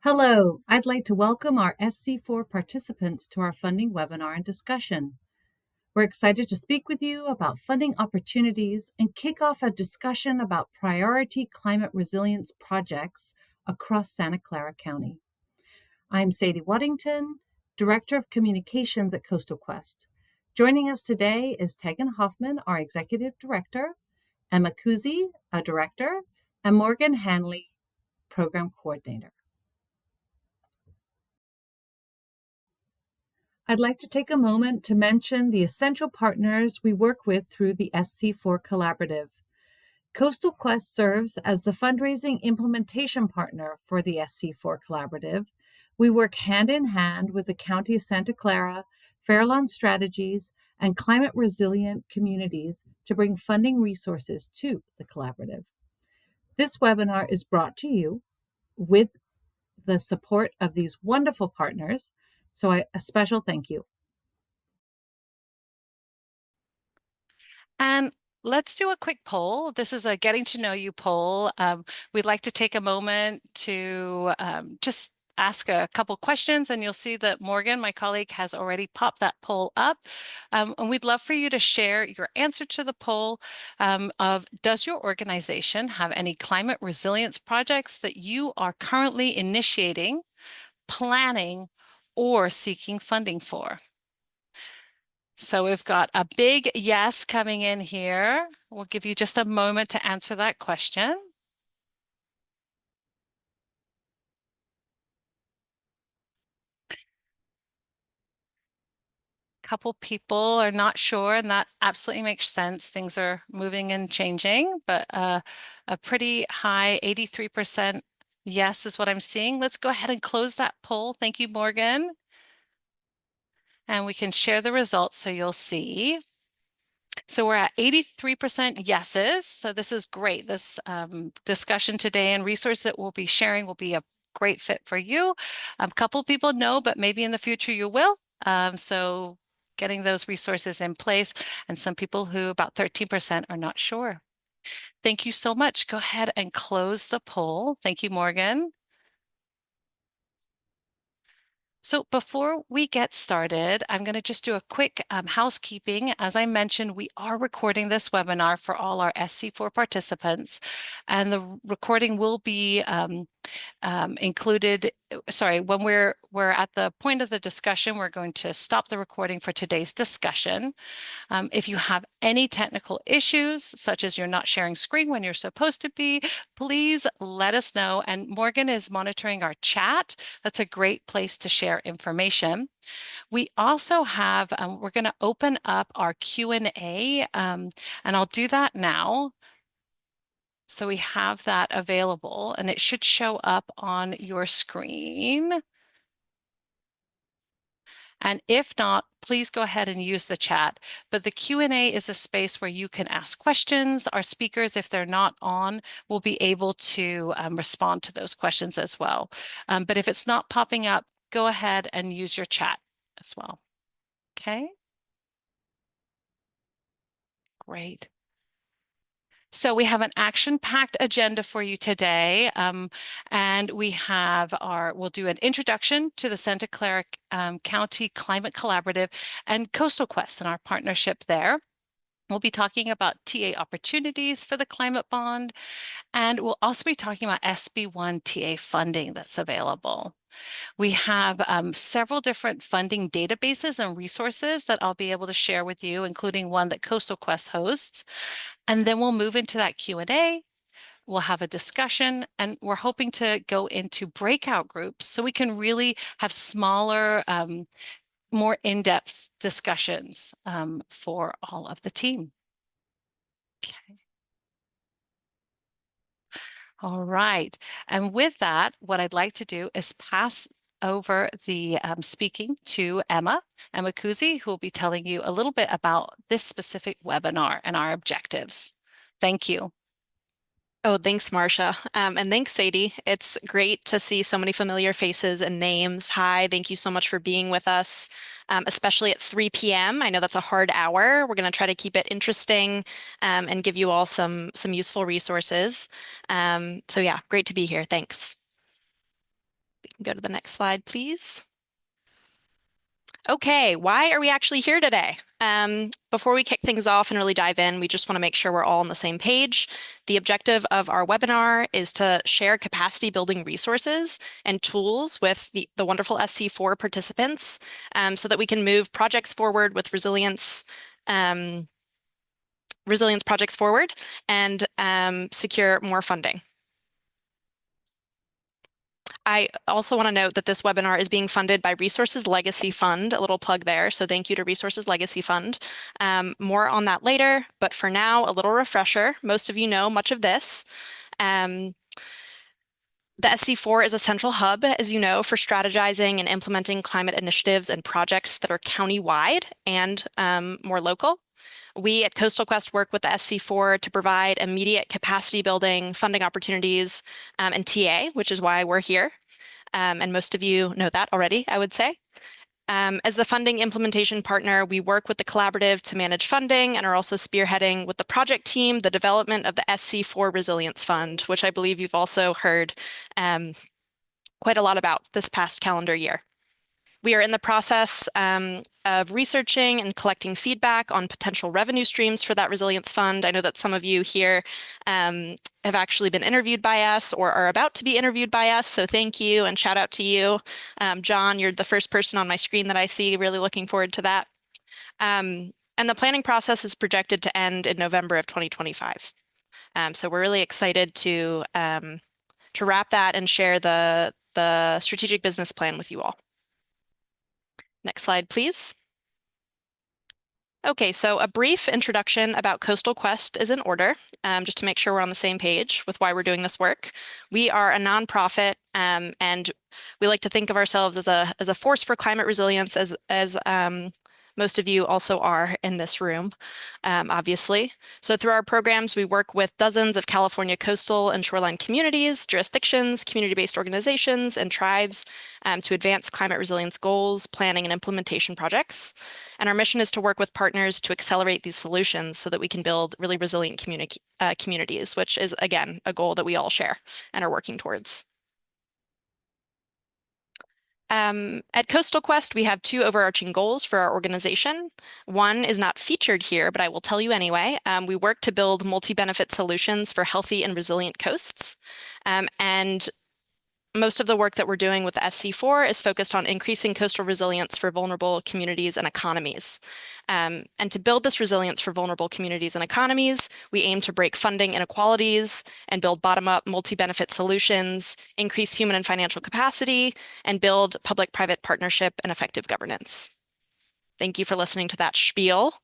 Hello, I'd like to welcome our SC4 participants to our funding webinar and discussion. We're excited to speak with you about funding opportunities and kick off a discussion about priority climate resilience projects across Santa Clara County. I'm Sadie Waddington, Director of Communications at Coastal Quest. Joining us today is Tegan Hoffman, our Executive Director, Emma Kuzi, a Director, and Morgan Hanley, Program Coordinator. I'd like to take a moment to mention the essential partners we work with through the SC4 Collaborative. Coastal Quest serves as the fundraising implementation partner for the SC4 Collaborative. We work hand in hand with the County of Santa Clara, Fairlawn Strategies, and climate resilient communities to bring funding resources to the collaborative. This webinar is brought to you with the support of these wonderful partners, so a special thank you. And let's do a quick poll. This is a getting to know you poll. We'd like to take a moment to just ask a couple questions, and you'll see that Morgan, my colleague, has already popped that poll up. And we'd love for you to share your answer to the poll of, does your organization have any climate resilience projects that you are currently initiating, planning, or seeking funding for? So we've got a big yes coming in here. We'll give you just a moment to answer that question. Couple people are not sure, and that absolutely makes sense. Things are moving and changing, but a pretty high 83% yes is what I'm seeing. Let's go ahead and close that poll. Thank you, Morgan. And we can share the results so you'll see. So we're at 83% yeses. So this is great. This discussion today and resource that we'll be sharing will be a great fit for you. A couple people know, but maybe in the future you will. So getting those resources in place, and some people who about 13% are not sure. Thank you so much. Go ahead and close the poll. Thank you, Morgan. So before we get started, I'm going to just do a quick housekeeping. As I mentioned, we are recording this webinar for all our SC4 participants, and the recording will be included. Sorry, when we're at the point of the discussion, we're going to stop the recording for today's discussion. If you have any technical issues, such as you're not sharing screen when you're supposed to be, please let us know. And Morgan is monitoring our chat. That's a great place to share information. We also have, we're going to open up our Q&A, and I'll do that now. So we have that available, and it should show up on your screen. And if not, please go ahead and use the chat. But the Q&A is a space where you can ask questions. Our speakers, if they're not on, will be able to respond to those questions as well. But if it's not popping up, go ahead and use your chat as well. Okay? Great. So we have an action-packed agenda for you today, and we'll do an introduction to the Santa Clara County Climate Collaborative and Coastal Quest and our partnership there. We'll be talking about TA opportunities for the climate bond, and we'll also be talking about SB1 TA funding that's available. We have several different funding databases and resources that I'll be able to share with you, including one that Coastal Quest hosts. And then we'll move into that Q&A. We'll have a discussion, and we're hoping to go into breakout groups so we can really have smaller, more in-depth discussions for all of the team. Okay. All right. And with that, what I'd like to do is pass over the speaking to Emma Kuzi, who will be telling you a little bit about this specific webinar and our objectives. Thank you. Oh, thanks, Marcia. And thanks, Sadie. It's great to see so many familiar faces and names. Hi, thank you so much for being with us, especially at 3 p.m. I know that's a hard hour. We're going to try to keep it interesting and give you all some useful resources. So yeah, great to be here. Thanks. can go to the next slide, please. Okay, why are we actually here today? Before we kick things off and really dive in, we just want to make sure we're all on the same page. The objective of our webinar is to share capacity building resources and tools with the wonderful SC4 participants so that we can move projects forward with resilience projects forward and secure more funding. I also want to note that this webinar is being funded by Resources Legacy Fund, a little plug there. So thank you to Resources Legacy Fund. More on that later, but for now, a little refresher. Most of you know much of this. The SC4 is a central hub, as you know, for strategizing and implementing climate initiatives and projects that are county-wide and more local. We at Coastal Quest work with the SC4 to provide immediate capacity building, funding opportunities, and TA, which is why we're here. And most of you know that already, I would say. As the funding implementation partner, we work with the collaborative to manage funding and are also spearheading with the project team the development of the SC4 Resilience Fund, which I believe you've also heard quite a lot about this past calendar year. We are in the process of researching and collecting feedback on potential revenue streams for that resilience fund. I know that some of you here have actually been interviewed by us or are about to be interviewed by us, so thank you and shout out to you. John, you're the first person on my screen that I see. Really looking forward to that. And the planning process is projected to end in November of 2025. So we're really excited to wrap that and share the strategic business plan with you all. Next slide, please. Okay, so a brief introduction about Coastal Quest is in order, just to make sure we're on the same page with why we're doing this work. We are a nonprofit, and we like to think of ourselves as a force for climate resilience, as most of you also are in this room, obviously. So through our programs, we work with dozens of California coastal and shoreline communities, jurisdictions, community-based organizations, and tribes to advance climate resilience goals, planning, and implementation projects. And our mission is to work with partners to accelerate these solutions so that we can build really resilient communities, which is, again, a goal that we all share and are working towards. At Coastal Quest, we have two overarching goals for our organization. One is not featured here, but I will tell you anyway. We work to build multi-benefit solutions for healthy and resilient coasts. And most of the work that we're doing with the SC4 is focused on increasing coastal resilience for vulnerable communities and economies. And to build this resilience for vulnerable communities and economies, we aim to break funding inequalities and build bottom-up multi-benefit solutions, increase human and financial capacity, and build public-private partnership and effective governance. Thank you for listening to that spiel.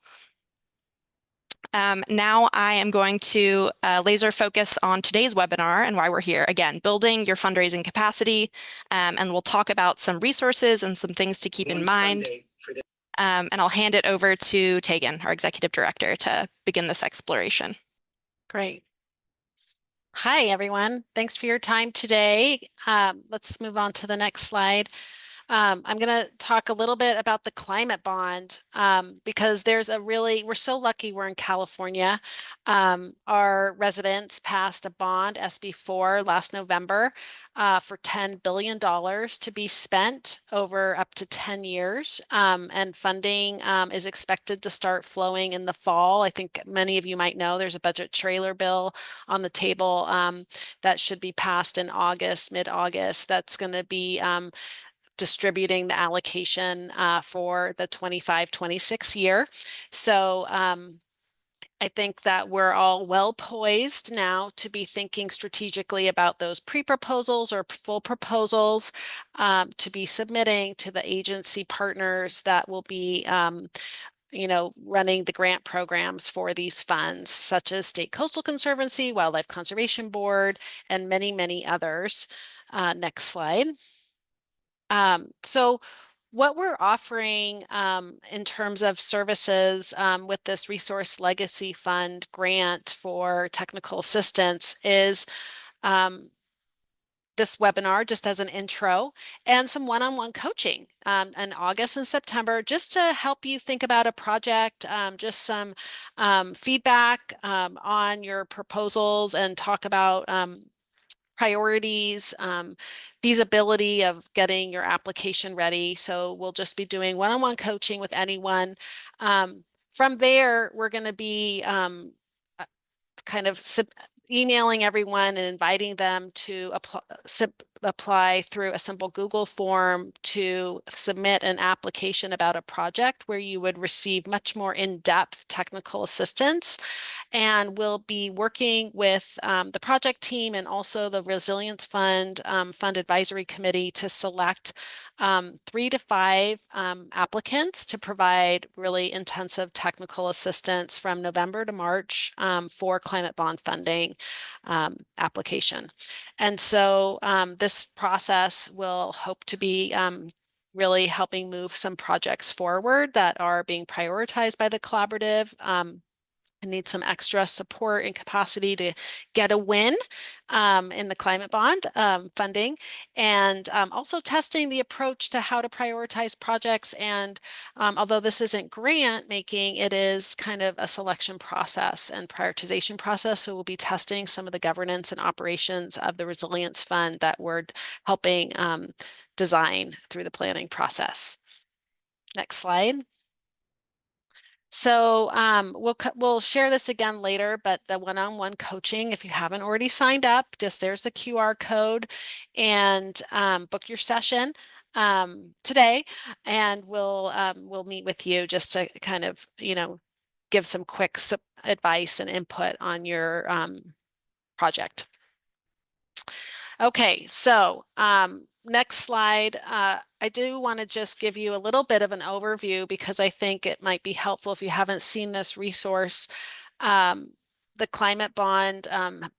Now I am going to laser focus on today's webinar and why we're here. Again, building your fundraising capacity, and we'll talk about some resources and some things to keep in mind. And I'll hand it over to Tegan, our Executive Director, to begin this exploration. Great. Hi, everyone. Thanks for your time today. Let's move on to the next slide. I'm going to talk a little bit about the climate bond because we're so lucky we're in California. Our residents passed a bond, SB4, last November for $10 billion to be spent over up to 10 years. And funding is expected to start flowing in the fall. I think many of you might know there's a budget trailer bill on the table that should be passed in August, mid-August. That's going to be distributing the allocation for the 25-26 year. So I think that we're all well poised now to be thinking strategically about those pre-proposals or full proposals to be submitting to the agency partners that will be running the grant programs for these funds, such as State Coastal Conservancy, Wildlife Conservation Board, and many, many others. Next slide. So what we're offering in terms of services with this Resource Legacy Fund grant for technical assistance is this webinar just as an intro and some one-on-one coaching in August and September just to help you think about a project, just some feedback on your proposals and talk about priorities, feasibility of getting your application ready. So we'll just be doing one-on-one coaching with anyone. From there, we're going to be kind of emailing everyone and inviting them to apply through a simple Google form to submit an application about a project where you would receive much more in-depth technical assistance. And we'll be working with the project team and also the Resilience Fund Fund Advisory Committee to select 3 to 5 applicants to provide really intensive technical assistance from November to March for climate bond funding application. And so this process will hope to be really helping move some projects forward that are being prioritized by the collaborative. And need some extra support and capacity to get a win in the climate bond funding, and also testing the approach to how to prioritize projects. And although this isn't grant making, it is kind of a selection process and prioritization process. So we'll be testing some of the governance and operations of the Resilience Fund that we're helping design through the planning process. Next slide. So we'll share this again later, but the one-on-one coaching, if you haven't already signed up, just there's the QR code, and book your session today, and we'll meet with you just to kind of, give some quick advice and input on your project. Okay, so next slide. I do want to just give you a little bit of an overview because I think it might be helpful if you haven't seen this resource, the climate bond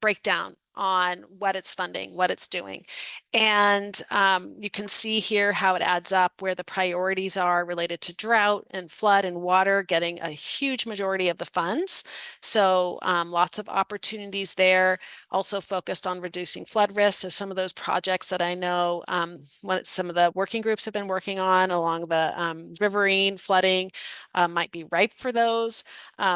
breakdown on what it's funding, what it's doing. And you can see here how it adds up, where the priorities are related to drought and flood and water, getting a huge majority of the funds. So lots of opportunities there, also focused on reducing flood risk. So some of those projects that I know what some of the working groups have been working on along the riverine flooding might be ripe for those.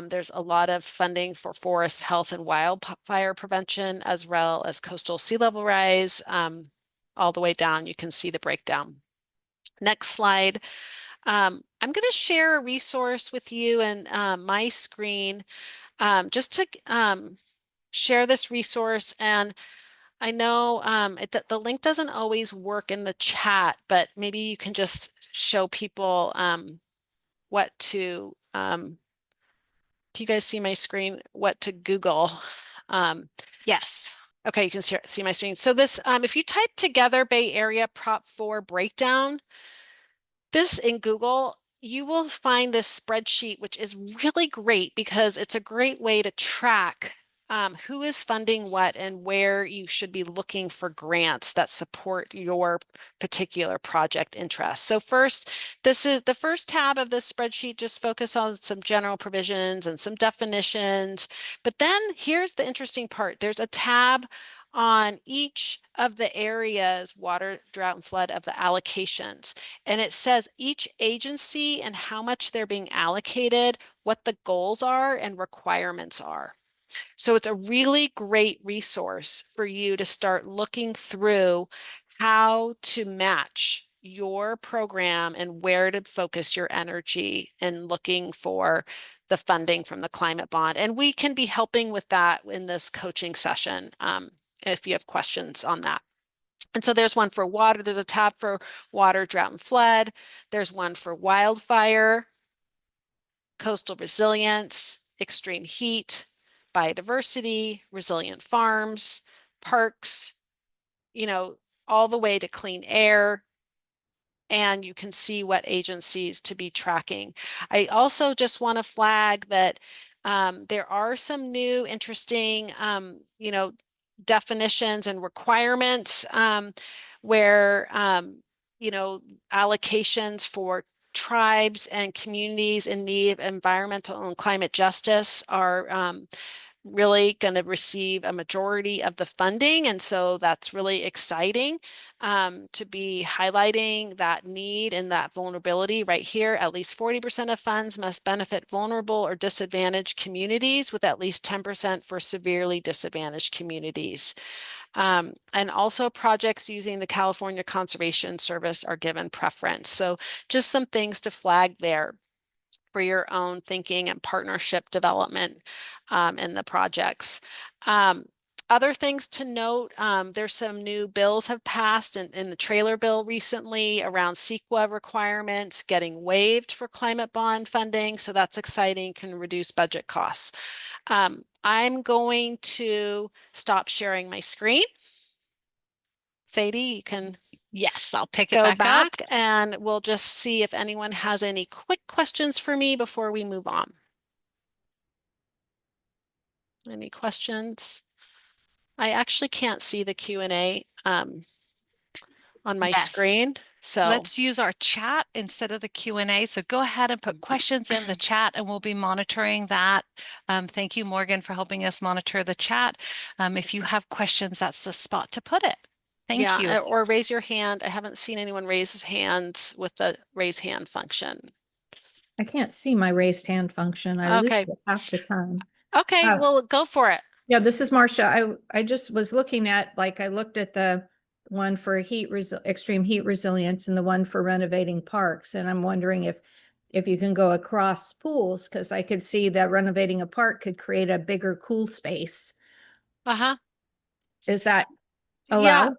There's a lot of funding for forest health and wildfire prevention, as well as coastal sea level rise. All the way down, you can see the breakdown. Next slide. I'm going to share a resource with you and my screen just to share this resource. And I know the link doesn't always work in the chat, but maybe you can just show people what to, can you guys see my screen? What to Google? Yes. Okay, you can see my screen. So this, if you type together Bay Area Prop 4 breakdown, this in Google, you will find this spreadsheet, which is really great because it's a great way to track who is funding what and where you should be looking for grants that support your particular project interest. So first, this is the first tab of this spreadsheet, just focus on some general provisions and some definitions. But then here's the interesting part. There's a tab on each of the areas, water, drought, and flood, of the allocations. And it says each agency and how much they're being allocated, what the goals are and requirements are. So it's a really great resource for you to start looking through how to match your program and where to focus your energy and looking for the funding from the climate bond. And we can be helping with that in this coaching session if you have questions on that. And so there's one for water. There's a tab for water, drought, and flood. There's one for wildfire, coastal resilience, extreme heat, biodiversity, resilient farms, parks, all the way to clean air. And you can see what agencies to be tracking. I also just want to flag that there are some new interesting, definitions and requirements where, allocations for tribes and communities in need of environmental and climate justice are really going to receive a majority of the funding. And so that's really exciting to be highlighting that need and that vulnerability right here. At least 40% of funds must benefit vulnerable or disadvantaged communities, with at least 10% for severely disadvantaged communities. And also projects using the California Conservation Service are given preference. So just some things to flag there for your own thinking and partnership development in the projects. Other things to note, there's some new bills have passed in the trailer bill recently around CEQA requirements getting waived for climate bond funding. So that's exciting, can reduce budget costs. I'm going to stop sharing my screen. Sadie, you can Yes, I'll pick it go back up. and we'll just see if anyone has any quick questions for me before we move on. Any questions? I actually can't see the Q&A on my Yes. screen. So Let's use our chat instead of the Q&A. So go ahead and put questions in the chat and we'll be monitoring that. Thank you, Morgan, for helping us monitor the chat. If you have questions, that's the spot to put it. Thank you. or raise your hand. I haven't seen anyone raise his hands with the raise hand function. I can't see my raised hand function. I lose Okay. it half the time. Okay, well, go for it. Yeah, this is Marcia. I just was looking at, I looked at the one for extreme heat resilience and the one for renovating parks. And I'm wondering if you can go across pools, because I could see that renovating a park could create a bigger cool space. Uh-huh. Is that Yeah. allowed?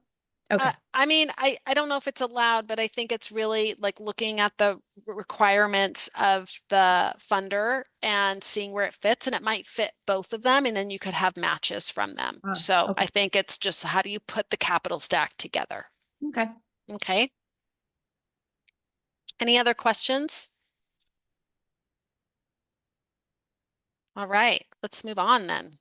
Okay. I mean, I don't know if it's allowed, but I think it's really like looking at the requirements of the funder and seeing where it fits, and it might fit both of them, and then you could have matches from them. So okay. I think it's just how do you put the capital stack together? Okay. Okay. Any other questions? All right, let's move on then.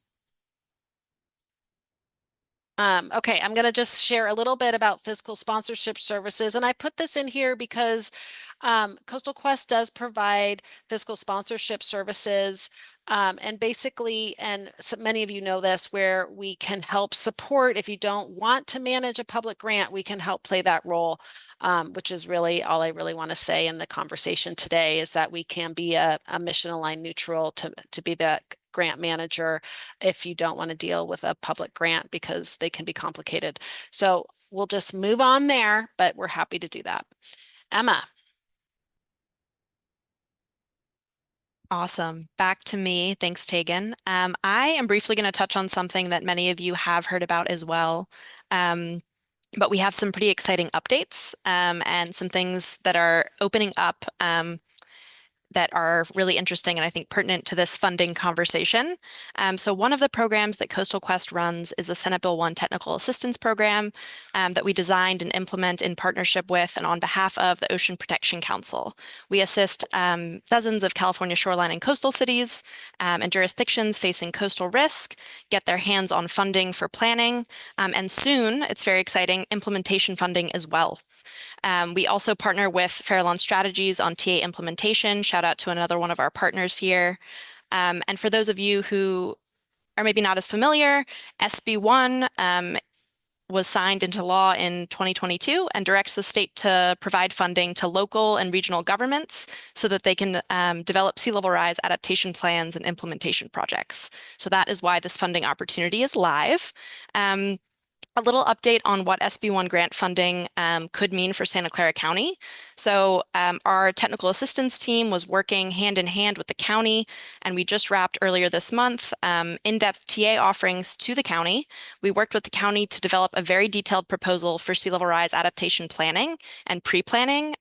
Okay, I'm going to just share a little bit about fiscal sponsorship services. And I put this in here because Coastal Quest does provide fiscal sponsorship services. And basically, and so many of you know this, where we can help support. If you don't want to manage a public grant, we can help play that role, which is really all I really want to say in the conversation today, is that we can be a mission aligned neutral to be the grant manager if you don't want to deal with a public grant, because they can be complicated. So we'll just move on there, but we're happy to do that. Emma. Awesome. Back to me. Thanks, Tegan. I am briefly going to touch on something that many of you have heard about as well. But we have some pretty exciting updates and some things that are opening up that are really interesting and I think pertinent to this funding conversation. So one of the programs that Coastal Quest runs is the Senate Bill 1 Technical Assistance Program that we designed and implement in partnership with and on behalf of the Ocean Protection Council. We assist dozens of California shoreline and coastal cities and jurisdictions facing coastal risk get their hands on funding for planning, and soon, it's very exciting, implementation funding as well. We also partner with Farallon Strategies on TA implementation. Shout out to another one of our partners here. And for those of you who are maybe not as familiar, SB1 was signed into law in 2022 and directs the state to provide funding to local and regional governments so that they can develop sea level rise adaptation plans and implementation projects. So that is why this funding opportunity is live. A little update on what SB1 grant funding could mean for Santa Clara County. So our technical assistance team was working hand in hand with the county, and we just wrapped earlier this month in-depth TA offerings to the county. We worked with the county to develop a very detailed proposal for sea level rise adaptation planning and pre-planning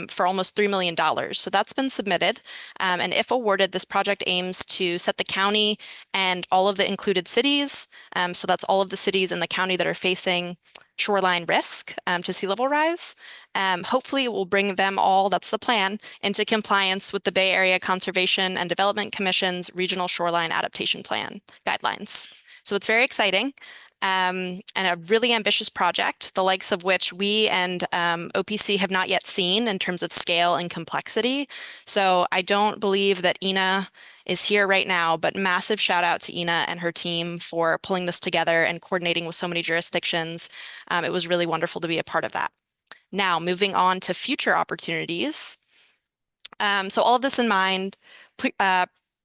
for almost $3 million. So that's been submitted. And if awarded, this project aims to set the county and all of the included cities, so that's all of the cities in the county that are facing shoreline risk to sea level rise. Hopefully it will bring them all, that's the plan, into compliance with the Bay Area Conservation and Development Commission's Regional Shoreline Adaptation Plan guidelines. So it's very exciting and a really ambitious project, the likes of which we and OPC have not yet seen in terms of scale and complexity. So I don't believe that Ina is here right now, but massive shout out to Ina and her team for pulling this together and coordinating with so many jurisdictions. It was really wonderful to be a part of that. Now, moving on to future opportunities. So all of this in mind,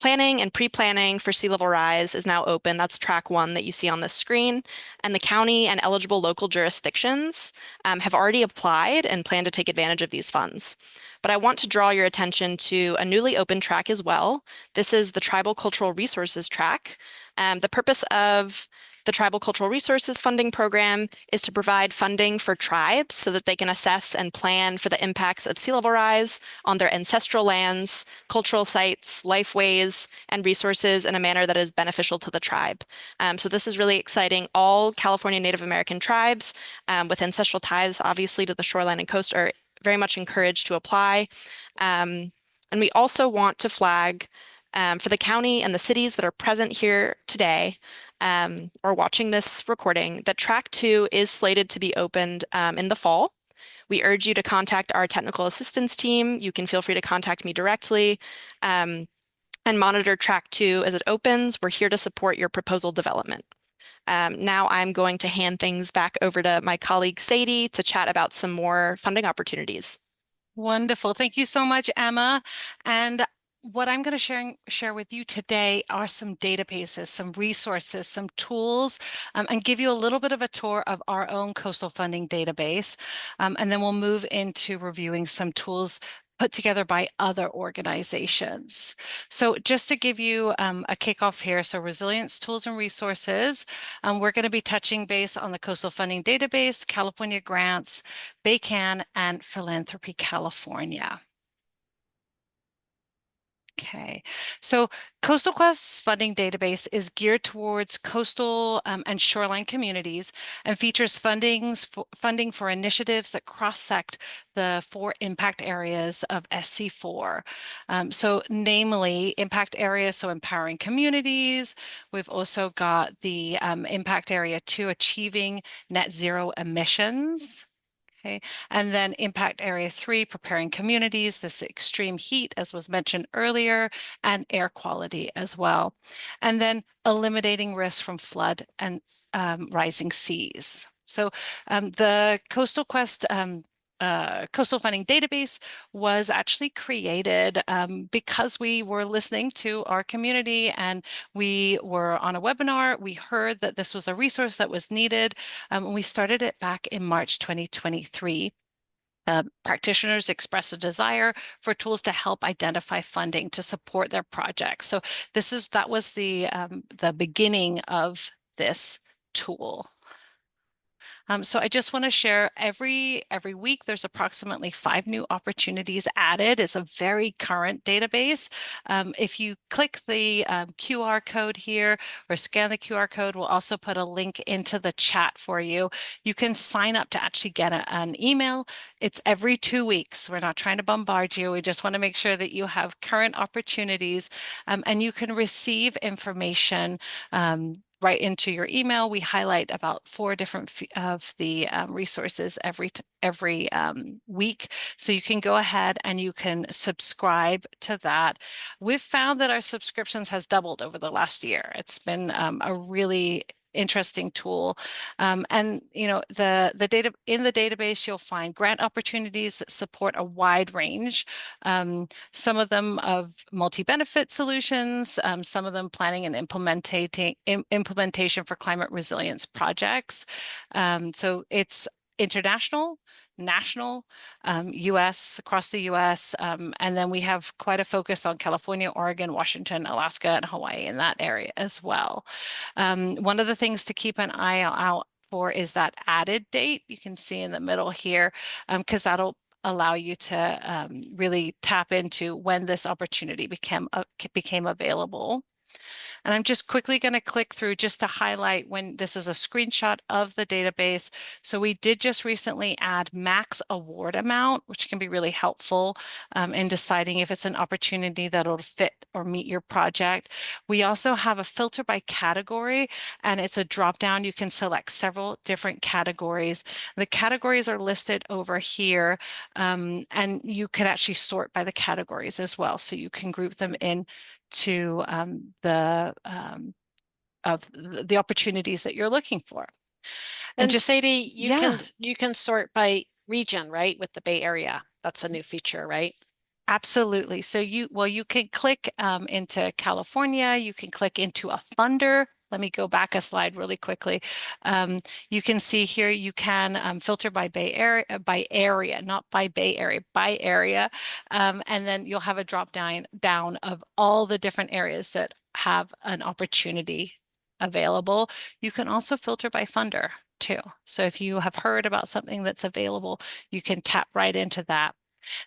Planning and pre-planning for sea level rise is now open. That's track 1 that you see on this screen. And the county and eligible local jurisdictions have already applied and plan to take advantage of these funds. But I want to draw your attention to a newly opened track as well. This is the Tribal Cultural Resources track. The purpose of the Tribal Cultural Resources Funding Program is to provide funding for tribes so that they can assess and plan for the impacts of sea level rise on their ancestral lands, cultural sites, lifeways, and resources in a manner that is beneficial to the tribe. So this is really exciting. All California Native American tribes with ancestral ties, obviously, to the shoreline and coast are very much encouraged to apply. And we also want to flag for the county and the cities that are present here today or watching this recording that track 2 is slated to be opened in the fall. We urge you to contact our technical assistance team. You can feel free to contact me directly and monitor track 2 as it opens. We're here to support your proposal development. Now I'm going to hand things back over to my colleague Sadie to chat about some more funding opportunities. Wonderful. Thank you so much, Emma. And what I'm going to share with you today are some databases, some resources, some tools, and give you a little bit of a tour of our own coastal funding database. And then we'll move into reviewing some tools put together by other organizations. So just to give you a kickoff here, so resilience tools and resources, we're going to be touching base on the coastal funding database, California grants, BayCan, and Philanthropy California. Okay, so Coastal Quest's funding database is geared towards coastal and shoreline communities and features funding for initiatives that cross-sect the 4 impact areas of SC4. So namely impact areas, so empowering communities. We've also got the impact area 2, achieving net zero emissions. Okay, and then impact area 3, preparing communities, this extreme heat, as was mentioned earlier, and air quality as well. And then eliminating risk from flood and rising seas. So the Coastal Quest coastal funding database was actually created because we were listening to our community and we were on a webinar. We heard that this was a resource that was needed. We started it back in March 2023. Practitioners expressed a desire for tools to help identify funding to support their projects. So that was the beginning of this tool. So I just want to share every week there's approximately 5 new opportunities added. It's a very current database. If you click the QR code here or scan the QR code, we'll also put a link into the chat for you. You can sign up to actually get an email. It's every 2 weeks. We're not trying to bombard you. We just want to make sure that you have current opportunities and you can receive information right into your email. We highlight about 4 different of the resources every week. So you can go ahead and you can subscribe to that. We've found that our subscriptions has doubled over the last year. It's been a really interesting tool. And you know, the data in the database, you'll find grant opportunities that support a wide range. Some of them of multi-benefit solutions, some of them planning and implementation for climate resilience projects. So it's international, national, US, across the US, and then we have quite a focus on California, Oregon, Washington, Alaska, and Hawaii in that area as well. One of the things to keep an eye out for is that added date. You can see in the middle here, because that'll allow you to really tap into when this opportunity became available. And I'm just quickly going to click through just to highlight when this is a screenshot of the database. So we did just recently add max award amount, which can be really helpful in deciding if it's an opportunity that'll fit or meet your project. We also have a filter by category, and it's a drop down. You can select several different categories. The categories are listed over here, and you can actually sort by the categories as well. So you can group them in to the opportunities that you're looking for. And just Sadie, you can sort by region, right? With the Bay Area. That's a new feature, right? Absolutely. So you can click into California, you can click into a funder. Let me go back a slide really quickly. You can see here you can filter by Bay Area, by area, not by Bay Area, by area. And then you'll have a drop down of all the different areas that have an opportunity available. You can also filter by funder too. So if you have heard about something that's available, you can tap right into that.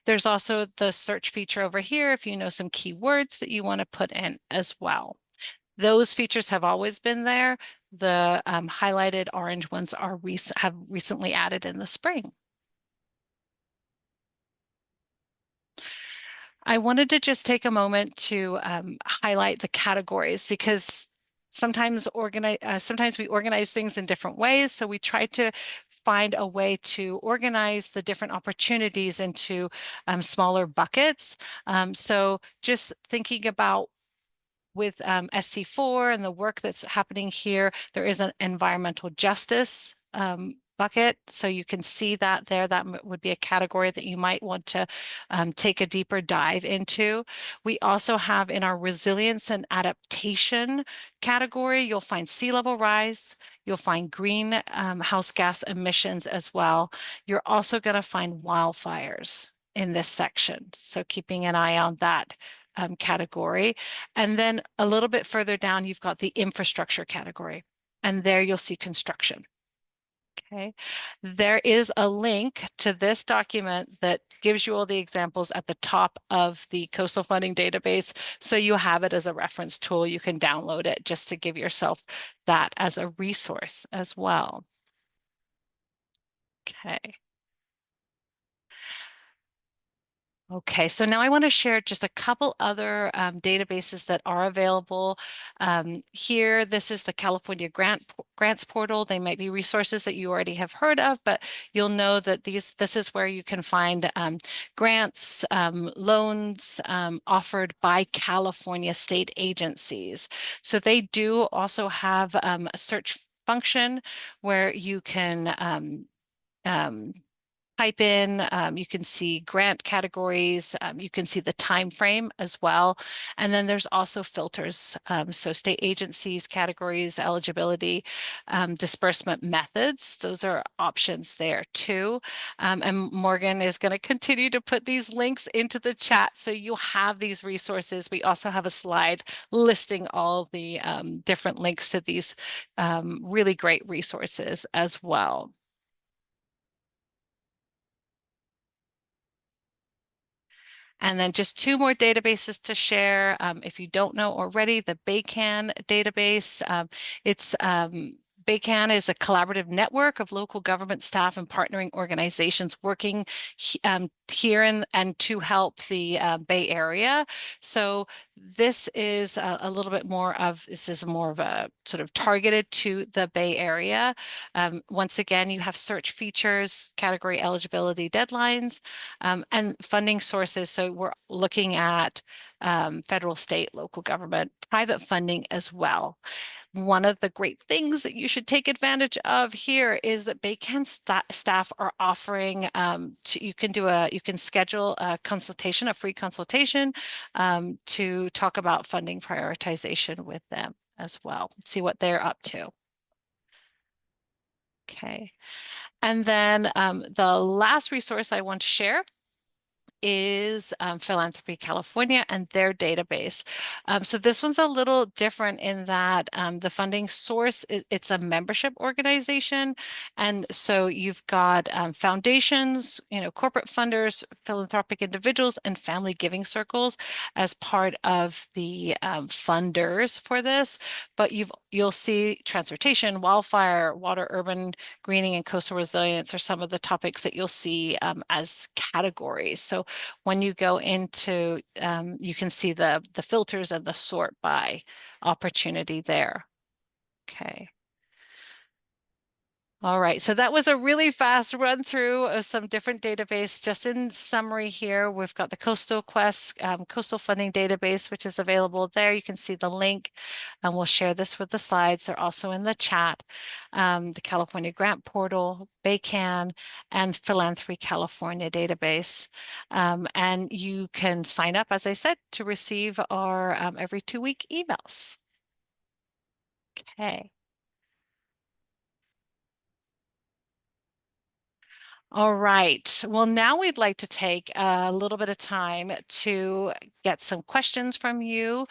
There's also the search feature over here if you know some keywords that you want to put in as well. Those features have always been there. The highlighted orange ones are have recently added in the spring. I wanted to just take a moment to highlight the categories because sometimes we organize things in different ways. So we try to find a way to organize the different opportunities into smaller buckets. So just thinking about with SC4 and the work that's happening here, there is an environmental justice bucket. So you can see that there. That would be a category that you might want to take a deeper dive into. We also have in our resilience and adaptation category, you'll find sea level rise. You'll find greenhouse gas emissions as well. You're also going to find wildfires in this section. So keeping an eye on that category. And then a little bit further down, you've got the infrastructure category. And there you'll see construction. Okay, there is a link to this document that gives you all the examples at the top of the coastal funding database. So you have it as a reference tool. You can download it just to give yourself that as a resource as well. Okay. Okay, so now I want to share just a couple other databases that are available here. This is the California Grants Portal. They might be resources that you already have heard of, but you'll know that this is where you can find grants, loans offered by California state agencies. So they do also have a search function where you can type in, you can see grant categories, you can see the time frame as well. And then there's also filters. So state agencies, categories, eligibility, disbursement methods, those are options there too. And Morgan is going to continue to put these links into the chat so you have these resources. We also have a slide listing all the different links to these really great resources as well. And then just two more databases to share. If you don't know already, the BayCan database. BayCan is a collaborative network of local government staff and partnering organizations working here and to help the Bay Area. So this is a little bit more of, this is more of a sort of targeted to the Bay Area. Once again, you have search features, category eligibility deadlines, and funding sources. So we're looking at federal, state, local government, private funding as well. One of the great things that you should take advantage of here is that BayCan staff are offering you can schedule a consultation, a free consultation to talk about funding prioritization with them as well. See what they're up to. Okay. And then the last resource I want to share is Philanthropy California and their database. So this one's a little different in that the funding source, it's a membership organization. And so you've got foundations, corporate funders, philanthropic individuals, and family giving circles as part of the funders for this. But you'll see transportation, wildfire, water, urban greening, and coastal resilience are some of the topics that you'll see as categories. So when you go into, you can see the filters and the sort by opportunity there. Okay. All right, so that was a really fast run through of some different database. Just in summary here, we've got the Coastal Quest Coastal Funding Database, which is available there. You can see the link, and we'll share this with the slides. They're also in the chat. The California Grant Portal, BayCan, and Philanthropy California database. And you can sign up, as I said, to receive our every 2-week emails. Okay. All right. Well, now we'd like to take a little bit of time to get some questions from you.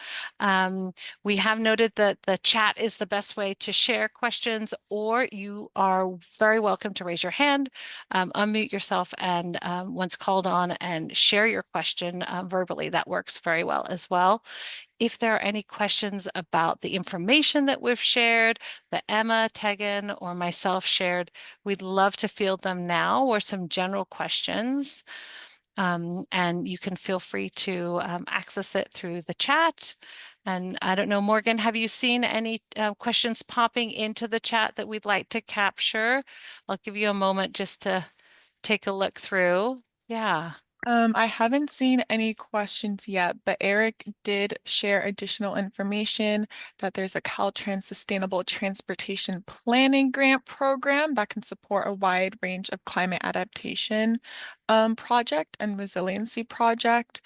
We have noted that the chat is the best way to share questions, or you are very welcome to raise your hand, unmute yourself, and once called on, and share your question verbally. That works very well as well. If there are any questions about the information that we've shared, that Emma, Tegan, or myself shared, we'd love to field them now, or some general questions. And you can feel free to access it through the chat. And I don't know, Morgan, have you seen any questions popping into the chat that we'd like to capture? I'll give you a moment just to take a look through. Yeah. I haven't seen any questions yet, but Eric did share additional information that there's a Caltrans Sustainable Transportation Planning Grant Program that can support a wide range of climate adaptation project and resiliency project,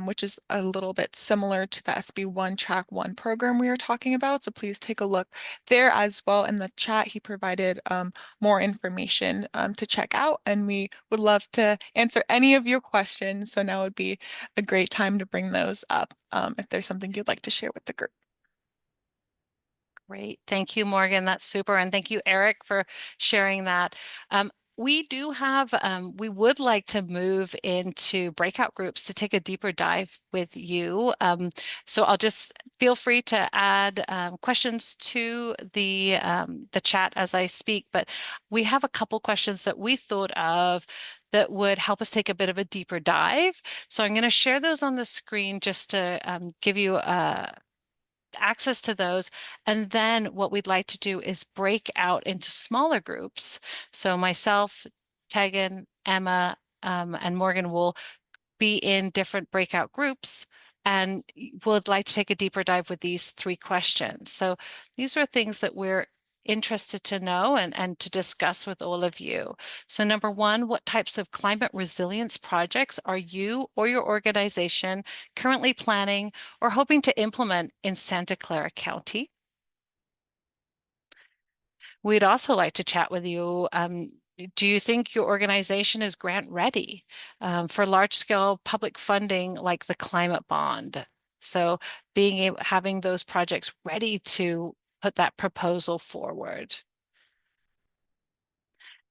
which is a little bit similar to the SB1 Track 1 program we were talking about. So please take a look there as well. In the chat, he provided more information to check out, and we would love to answer any of your questions. So now would be a great time to bring those up if there's something you'd like to share with the group. Great. Thank you, Morgan. That's super. And thank you, Eric, for sharing that. We do have, we would like to move into breakout groups to take a deeper dive with you. So I'll just feel free to add questions to the chat as I speak, but we have a couple questions that we thought of that would help us take a bit of a deeper dive. So I'm going to share those on the screen just to give you access to those. And then what we'd like to do is break out into smaller groups. So myself, Tegan, Emma, and Morgan will be in different breakout groups, and would like to take a deeper dive with these 3 questions. So these are things that we're interested to know and to discuss with all of you. So number 1, what types of climate resilience projects are you or your organization currently planning or hoping to implement in Santa Clara County? We'd also like to chat with you. Do you think your organization is grant ready for large-scale public funding like the climate bond? So having those projects ready to put that proposal forward.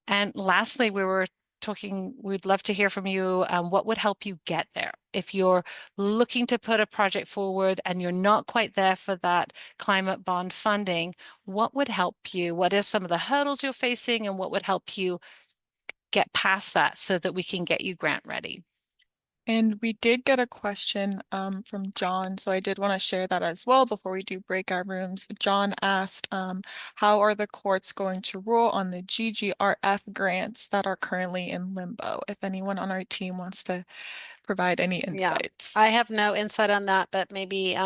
And lastly, we'd love to hear from you. What would help you get there? If you're looking to put a project forward and you're not quite there for that climate bond funding, what would help you? What are some of the hurdles you're facing, and what would help you get past that so that we can get you grant ready? And we did get a question from John, so I did want to share that as well before we do breakout rooms. John asked, how are the courts going to rule on the GGRF grants that are currently in limbo? If anyone on our team wants to provide any insights. I have no insight on that, but maybe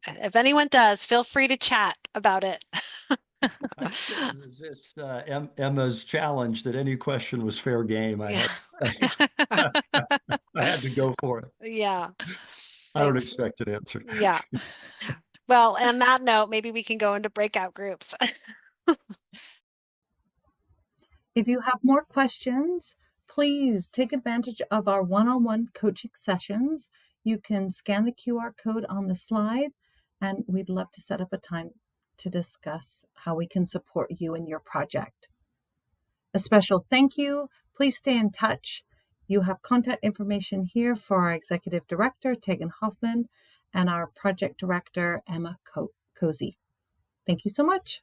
if anyone does, feel free to chat about it. I couldn't resist Emma's challenge that any question was fair game. I had to go for it. Yeah. I don't expect an answer. Yeah. Well, on that note, maybe we can go into breakout groups. If you have more questions, please take advantage of our one-on-one coaching sessions. You can scan the QR code on the slide, and we'd love to set up a time to discuss how we can support you in your project. A special thank you. Please stay in touch. You have contact information here for our Executive Director, Tegan Hoffman, and our Project Director, Emma Cozy. Thank you so much.